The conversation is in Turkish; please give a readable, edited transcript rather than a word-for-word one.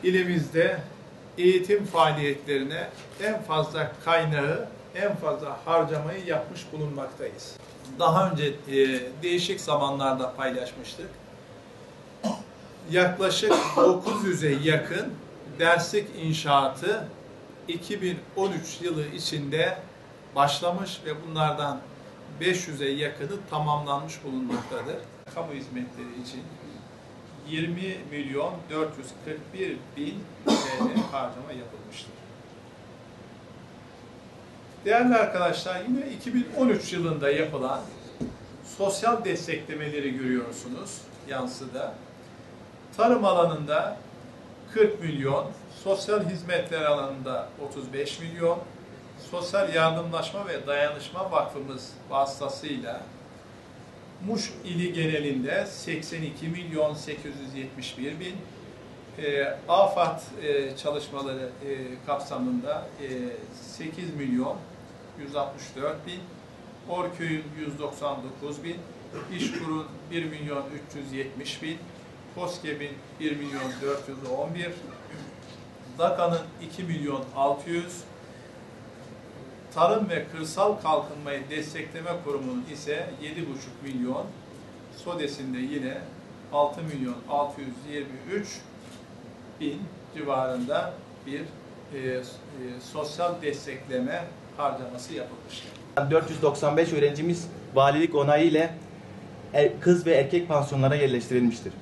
ilimizde eğitim faaliyetlerine en fazla kaynağı, en fazla harcamayı yapmış bulunmaktayız. Daha önce değişik zamanlarda paylaşmıştık. Yaklaşık 900'e yakın derslik inşaatı 2013 yılı içinde başlamış ve bunlardan 500'e yakını tamamlanmış bulunmaktadır. Kamu hizmetleri için 20 milyon 441 bin TL harcama yapılmıştır. Değerli arkadaşlar, yine 2013 yılında yapılan sosyal desteklemeleri görüyorsunuz yansıda. Tarım alanında 40 milyon, sosyal hizmetler alanında 35 milyon, Sosyal Yardımlaşma ve Dayanışma Vakfımız vasıtasıyla Muş ili genelinde 82 milyon 871 bin, AFAD çalışmaları kapsamında 8 milyon 164 bin, Orköy'ün 199 bin, İşkur'un 1 milyon 370 bin, KOSGEB'in 1 milyon 411, DAKA'nın 2 milyon 600, Tarım ve Kırsal Kalkınmayı Destekleme Kurumu'nun ise 7,5 milyon, SODES'in de yine 6 milyon 623 bin civarında bir sosyal destekleme harcaması yapılmıştır. 495 öğrencimiz valilik onayı ile kız ve erkek pansiyonlara yerleştirilmiştir.